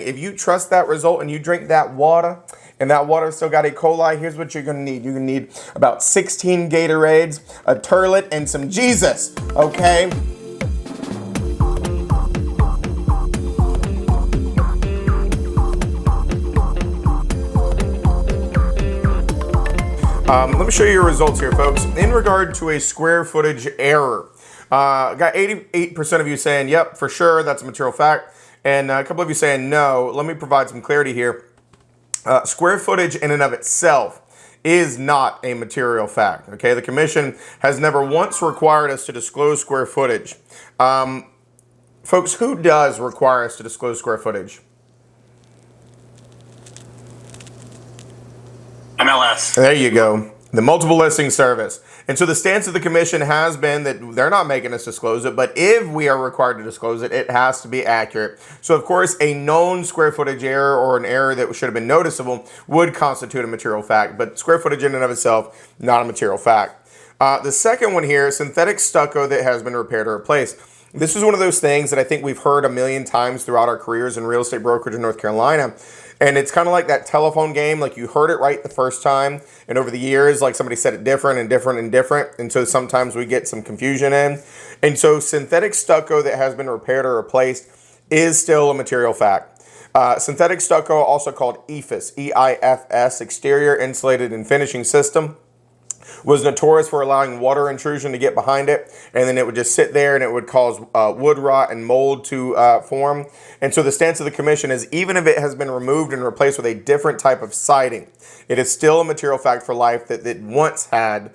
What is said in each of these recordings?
if you trust that result and you drink that water, and that water still got E. coli, here's what you're going to need. You're going to need about 16 Gatorades, a Turlet, and some Jesus, okay? Let me show you your results here, folks. In regard to a square footage error, got 88% of you saying, yep, for sure, that's a material fact. And a couple of you saying no. Let me provide some clarity here. Square footage in and of itself is not a material fact. Okay, the commission has never once required us to disclose square footage. Folks, who does require us to disclose square footage? MLS. There you go. The multiple listing service. And so the stance of the commission has been that they're not making us disclose it, but if we are required to disclose it, it has to be accurate. So of course, a known square footage error or an error that should have been noticeable would constitute a material fact, but square footage in and of itself, not a material fact. The second one here, synthetic stucco that has been repaired or replaced. This is one of those things that I think we've heard a million times throughout our careers in real estate brokerage in North Carolina. And it's kind of like that telephone game, like you heard it right the first time, and over the years, like somebody said it different and different and different, and so sometimes we get some confusion in. And so synthetic stucco that has been repaired or replaced is still a material fact. Synthetic stucco, also called EIFS, E-I-F-S, exterior insulated and finishing system, was notorious for allowing water intrusion to get behind it, and then it would just sit there and it would cause wood rot and mold to form. And so the stance of the commission is even if it has been removed and replaced with a different type of siding, it is still a material fact for life that it once had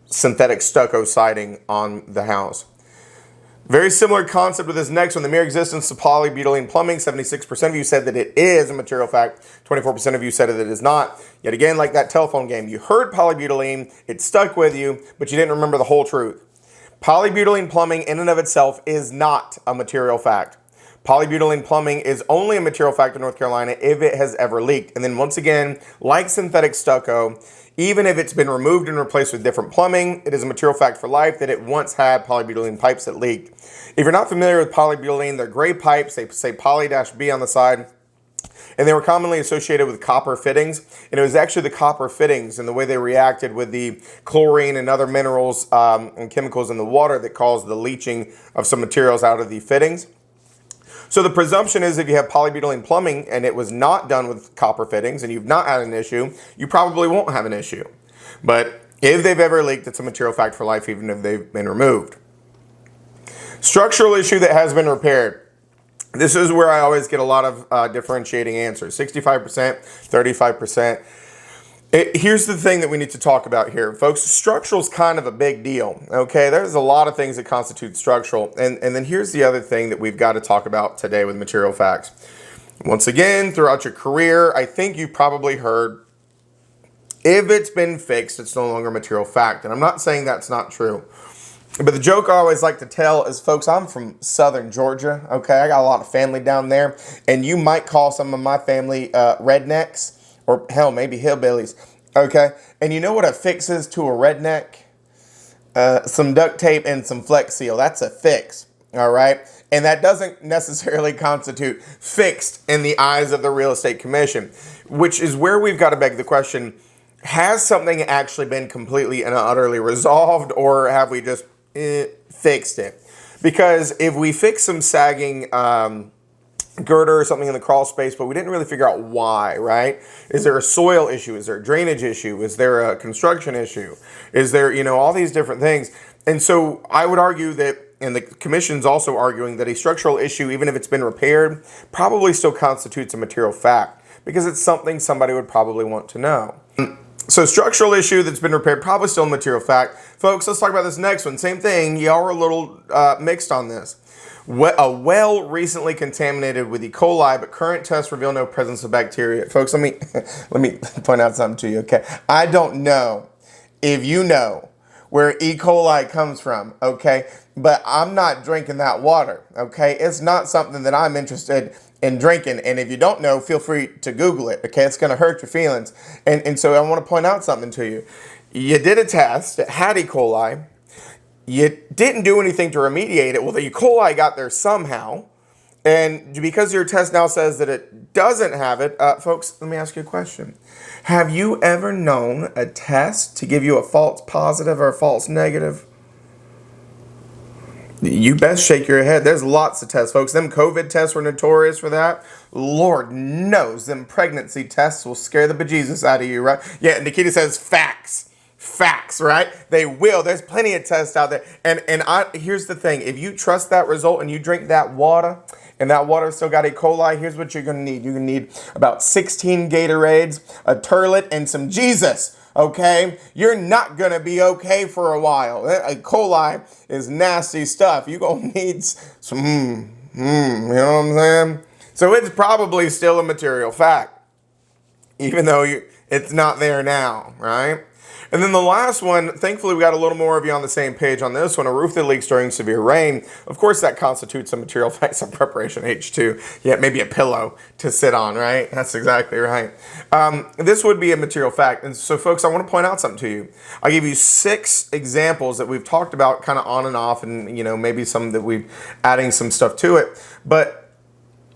synthetic stucco siding on the house. Very similar concept with this next one, the mere existence of polybutylene plumbing. 76% of you said that it is a material fact. 24% of you said that it is not. Yet again, like that telephone game, you heard polybutylene, it stuck with you, but you didn't remember the whole truth. Polybutylene plumbing in and of itself is not a material fact. Polybutylene plumbing is only a material fact in North Carolina if it has ever leaked. And then once again, like synthetic stucco, even if it's been removed and replaced with different plumbing, it is a material fact for life that it once had polybutylene pipes that leaked. If you're not familiar with polybutylene, they're gray pipes. They say poly-B on the side. And they were commonly associated with copper fittings. And it was actually the copper fittings and the way they reacted with the chlorine and other minerals and chemicals in the water that caused the leaching of some materials out of the fittings. So the presumption is if you have polybutylene plumbing and it was not done with copper fittings and you've not had an issue, you probably won't have an issue. But if they've ever leaked, it's a material fact for life even if they've been removed. Structural issue that has been repaired. This is where I always get a lot of differentiating answers. 65%, 35%. Here's the thing that we need to talk about here, folks. Structural is kind of a big deal, okay? There's a lot of things that constitute structural. And then here's the other thing that we've got to talk about today with material facts. Once again, throughout your career, I think you've probably heard, if it's been fixed, it's no longer a material fact. And I'm not saying that's not true. But the joke I always like to tell is, folks, I'm from southern Georgia, okay? I got a lot of family down there. And you might call some of my family rednecks. Or hell, maybe hillbillies, okay? And you know what a fix is to a redneck? Some duct tape and some Flex Seal. That's a fix, all right? And that doesn't necessarily constitute fixed in the eyes of the Real Estate Commission, which is where we've got to beg the question, has something actually been completely and utterly resolved, or have we just fixed it? Because if we fix some sagging girder or something in the crawl space, but we didn't really figure out why, right? Is there a soil issue? Is there a drainage issue? Is there a construction issue? Is there, all these different things? And so I would argue that, and the commission's also arguing that a structural issue, even if it's been repaired, probably still constitutes a material fact because it's something somebody would probably want to know. So structural issue that's been repaired, probably still a material fact. Folks, let's talk about this next one. Same thing. Y'all are a little mixed on this. A well recently contaminated with E. coli, but current tests reveal no presence of bacteria. Folks, let me point out something to you, okay? I don't know if you know where E. coli comes from, okay? But I'm not drinking that water, okay? It's not something that I'm interested in drinking. And if you don't know, feel free to Google it, okay? It's going to hurt your feelings. And so I want to point out something to you. You did a test that had E. coli. You didn't do anything to remediate it. Well, the E. coli got there somehow. And because your test now says that it doesn't have it, folks, let me ask you a question. Have you ever known a test to give you a false positive or a false negative? You best shake your head. There's lots of tests, folks. Them COVID tests were notorious for that. Lord knows them pregnancy tests will scare the bejesus out of you, right? Yeah, Nikita says facts. Facts, right? They will. There's plenty of tests out there. And here's the thing. If you trust that result and you drink that water, and that water still got E. coli, here's what you're going to need. You're going to need about 16 Gatorades, a Turlet, and some Jesus. Okay? You're not going to be okay for a while. E. coli is nasty stuff. You're going to need some, you know what I'm saying? So it's probably still a material fact, even though it's not there now, right? And then the last one, thankfully we got a little more of you on the same page on this one. A roof that leaks during severe rain. Of course that constitutes a material fact, some preparation H2. Yeah, maybe a pillow to sit on, right? That's exactly right. This would be a material fact. And so folks, I want to point out something to you. I'll give you 6 examples that we've talked about kind of on and off, and maybe some that we've adding some stuff to it. But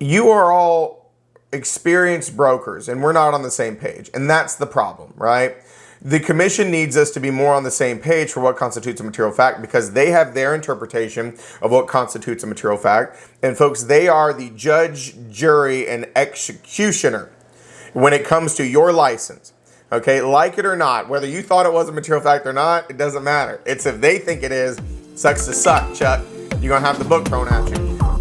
you are all experienced brokers and we're not on the same page. And that's the problem, right? The commission needs us to be more on the same page for what constitutes a material fact, because they have their interpretation of what constitutes a material fact. And folks, they are the judge, jury, and executioner when it comes to your license. Okay, like it or not, whether you thought it was a material fact or not, it doesn't matter. It's if they think it is. Sucks to suck, Chuck. You're going to have the book thrown at you.